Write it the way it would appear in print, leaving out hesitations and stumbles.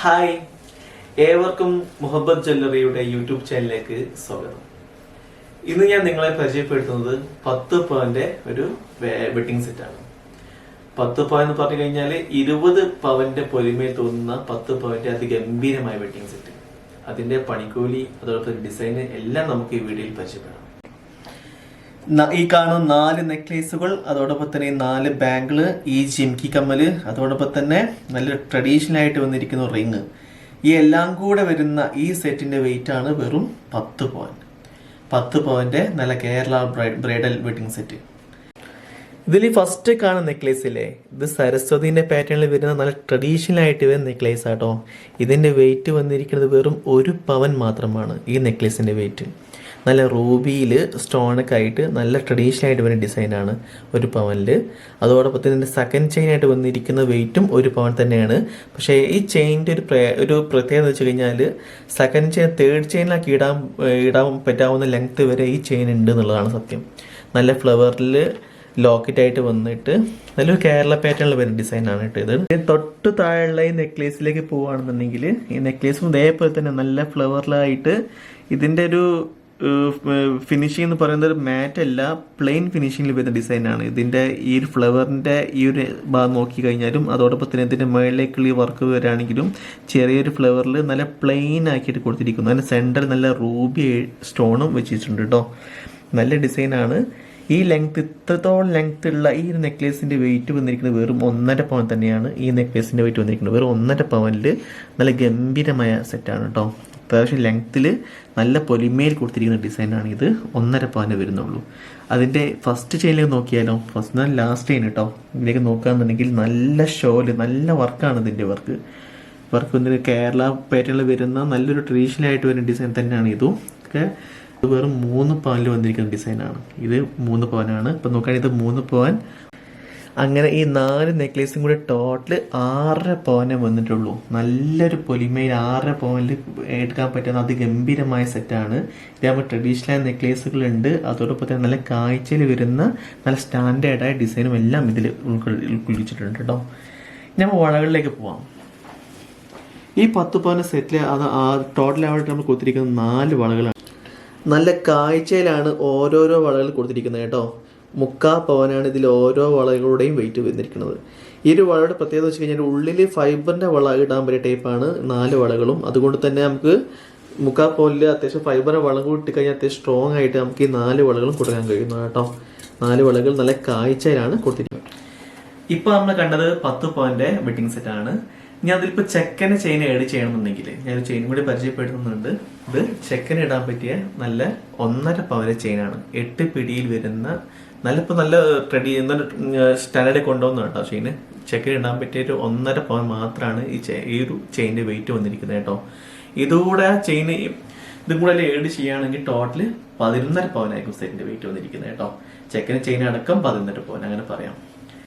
Hi, ഏവർക്കും മുഹബത്ത് ജ്വല്ലറിയുടെ YouTube ചാനലിലേക്ക് സ്വാഗതം. ഇന്ന് ഞാൻ നിങ്ങളെ പരിചയപ്പെടുത്തുന്നത് 10 പവന്റെ ഒരു വെഡിങ് സെറ്റാണ്. 10 പവൻ എന്ന് പറഞ്ഞു കഴിഞ്ഞാൽ 20 പവന്റെ പൊലിമയിൽ തോന്നുന്ന 10 പവന്റെ അതിഗംഭീരമായ വെഡിങ് സെറ്റ്. അതിന്റെ പണിക്കൂലി, അതോടൊപ്പം ഡിസൈൻ എല്ലാം നമുക്ക് ഈ വീഡിയോയിൽ പരിചയപ്പെടാം. ഈ കാണുന്ന 4 നെക്ലേസുകൾ, അതോടൊപ്പം തന്നെ 4 ബാങ്കിള്, ഈ ജിംകി കമ്മല്, അതോടൊപ്പം തന്നെ നല്ല ട്രഡീഷണൽ ആയിട്ട് വന്നിരിക്കുന്ന റിങ്, ഈ എല്ലാം കൂടെ വരുന്ന ഈ സെറ്റിന്റെ വെയിറ്റ് ആണ് വെറും 10 പവൻ. 10 പവന്റെ നല്ല കേരള ബ്രൈഡൽ വെഡിങ് സെറ്റ്. ഇതിൽ ഫസ്റ്റ് കാണുന്ന നെക്ലേസ് ഇല്ലേ, ഇത് സരസ്വതിന്റെ പാറ്റേണിൽ വരുന്ന നല്ല ട്രഡീഷണൽ ആയിട്ട് വരുന്ന നെക്ലേസ് ആട്ടോ. ഇതിന്റെ വെയിറ്റ് വന്നിരിക്കുന്നത് വെറും 1 പവൻ മാത്രമാണ്. ഈ നെക്ലേസിന്റെ വെയിറ്റ് നല്ല റൂബിയിൽ സ്റ്റോണൊക്കെ ആയിട്ട് നല്ല ട്രഡീഷണൽ ആയിട്ട് വരുന്ന ഡിസൈനാണ് 1 പവനിൽ. അതോടൊപ്പം തന്നെ സെക്കൻഡ് ചെയിൻ ആയിട്ട് വന്നിരിക്കുന്ന വെയിറ്റും 1 പവൻ തന്നെയാണ്. പക്ഷേ ഈ ചെയിൻ്റെ ഒരു പ്രത്യേകത എന്ന് വെച്ച് കഴിഞ്ഞാൽ സെക്കൻഡ് ചെയിൻ തേർഡ് ചെയിനിലാക്കി ഇടാൻ പറ്റാവുന്ന ലെങ്ത് വരെ ഈ ചെയിൻ ഉണ്ട് എന്നുള്ളതാണ് സത്യം. നല്ല ഫ്ലവറിൽ ലോക്കറ്റായിട്ട് വന്നിട്ട് നല്ലൊരു കേരള പാറ്റേണിൽ വരുന്ന ഡിസൈനാണ് കേട്ടോ ഇത്. തൊട്ട് താഴെയുള്ള ഈ നെക്ലേസിലേക്ക് പോവുകയാണെന്നുണ്ടെങ്കിൽ ഈ നെക്ലേസും ഇതേപോലെ തന്നെ നല്ല ഫ്ലവറിലായിട്ട് ഇതിൻ്റെ ഒരു ഫിനിഷിംഗ് എന്ന് പറയുന്നത് ഒരു മാറ്റ് അല്ല, പ്ലെയിൻ ഫിനിഷിങ്ങിൽ വരുന്ന ഡിസൈനാണ്. ഇതിൻ്റെ ഈ ഒരു ഫ്ലവറിൻ്റെ ഈ ഒരു ഭാഗം നോക്കി കഴിഞ്ഞാലും അതോടൊപ്പം തന്നെ ഇതിൻ്റെ മുകളിലേക്കുള്ള ഈ വർക്ക് വരികയാണെങ്കിലും ചെറിയൊരു ഫ്ലവറിൽ നല്ല പ്ലെയിൻ ആക്കിയിട്ട് കൊടുത്തിരിക്കുന്നു. അതിൻ്റെ സെൻറ്ററിൽ നല്ല റൂബി സ്റ്റോണും വെച്ചിട്ടുണ്ട് കേട്ടോ. നല്ല ഡിസൈനാണ്. ഈ ലെങ്ത്, ഇത്രത്തോളം ലെങ്ത് ഉള്ള ഈ ഒരു നെക്ലേസിൻ്റെ വെയിറ്റ് വന്നിരിക്കുന്നത് വെറും 1.5 പവൻ തന്നെയാണ്. ഈ നെക്ലേസിൻ്റെ വെയിറ്റ് വന്നിരിക്കുന്നത് വെറും 1.5 പവനിൽ നല്ല ഗംഭീരമായ സെറ്റാണ് കേട്ടോ. അത്യാവശ്യം ലെങ്ത്തിൽ നല്ല പൊലിമയിൽ കൊടുത്തിരിക്കുന്ന ഡിസൈനാണ് ഇത്. 1.5 പവന് വരുന്നുള്ളൂ. അതിൻ്റെ ഫസ്റ്റ് ചെയിനിലേക്ക് നോക്കിയാലോ, ഫസ്റ്റ് ലാസ്റ്റ് ചെയിൻ കേട്ടോ. ഇതിലേക്ക് നോക്കുകയാണെന്നുണ്ടെങ്കിൽ നല്ല ഷോല്, നല്ല വർക്കാണ് ഇതിൻ്റെ വർക്ക് വന്നിട്ട് കേരള പാറ്റേണിൽ വരുന്ന നല്ലൊരു ട്രഡീഷണൽ ആയിട്ട് വരുന്ന ഡിസൈൻ തന്നെയാണ് ഇതും ഒക്കെ. ഇത് വെറും 3 പവനിൽ വന്നിരിക്കുന്ന ഡിസൈനാണ്. ഇത് 3 പവനാണ്. ഇപ്പം നോക്കുകയാണെങ്കിൽ ഇത് 3 പവൻ. അങ്ങനെ ഈ 4 നെക്ലേസും കൂടി ടോട്ടൽ 6.5 പവനെ വന്നിട്ടുള്ളൂ. നല്ലൊരു പൊലിമയിൽ 6.5 പവനിൽ എടുക്കാൻ പറ്റുന്ന അതിഗംഭീരമായ സെറ്റാണ്. ഇതാകുമ്പോൾ ട്രഡീഷണൽ നെക്ലേസുകളുണ്ട്, അതോടൊപ്പം തന്നെ നല്ല കാഴ്ചയിൽ വരുന്ന നല്ല സ്റ്റാൻഡേർഡായ ഡിസൈനും എല്ലാം ഇതിൽ ഉൾക്കൊള്ളിച്ചിട്ടുണ്ട് കേട്ടോ. നമ്മൾ വളകളിലേക്ക് പോവാം. ഈ 10 പവന സെറ്റിൽ ടോട്ടലായിട്ട് നമ്മൾ കൊടുത്തിരിക്കുന്ന 4 വളകളാണ്. നല്ല കാഴ്ചയിലാണ് ഓരോരോ വളകൾ കൊടുത്തിരിക്കുന്നത് കേട്ടോ. 3/4 പവനാണ് ഇതിൽ ഓരോ വളകളുടെയും വെയിറ്റ് വന്നിരിക്കുന്നത്. ഈ ഒരു വളയുടെ പ്രത്യേകത വെച്ച് കഴിഞ്ഞാൽ ഉള്ളിൽ ഫൈബറിൻ്റെ വള ഇടാൻ പറ്റിയ ടൈപ്പാണ് 4 വളകളും. അതുകൊണ്ട് തന്നെ നമുക്ക് 3/4 പവനിൽ അത്യാവശ്യം ഫൈബറിൻ്റെ വളം കൂടി ഇട്ട് കഴിഞ്ഞാൽ അത്യാവശ്യം സ്ട്രോങ് ആയിട്ട് നമുക്ക് ഈ 4 വളകളും കൊടുക്കാൻ കഴിയുന്നു കേട്ടോ. 4 വളകൾ നല്ല കാഴ്ചയിലാണ് കൊടുത്തിരിക്കുന്നത്. ഇപ്പം നമ്മൾ കണ്ടത് 10 പവന്റെ വെഡിങ് സെറ്റാണ്. ഇനി അതിലിപ്പോൾ ചെക്കന് ചെയിൻ ഏഡ് ചെയ്യണമെന്നുണ്ടെങ്കിൽ ഞാൻ ചെയിൻ കൂടി പരിചയപ്പെടുത്തുന്നുണ്ട്. ഇത് ചെക്കന് ഇടാൻ പറ്റിയ നല്ല 1.5 പവന്റെ ചെയിനാണ്. 8 പിടിയിൽ വരുന്ന നല്ല സ്റ്റാൻഡേർഡിൽ കൊണ്ടുപോകുന്ന കേട്ടോ ചെയിന്. ചെക്കന് ഇടാൻ പറ്റിയ ഒരു 1.5 പവൻ മാത്രമാണ് ഈ ഒരു ചെയിൻ്റെ വെയിറ്റ് വന്നിരിക്കുന്നത് കേട്ടോ. ഇതുകൂടെ ഇതും കൂടെ ഏഡ് ചെയ്യുകയാണെങ്കിൽ ടോട്ടൽ 11.5 പവനായിരിക്കും സെറ്റിന്റെ വെയിറ്റ് വന്നിരിക്കുന്നത് കേട്ടോ. ചെക്കന് ചെയിൻ അടക്കം 11.5 പവൻ അങ്ങനെ പറയാം.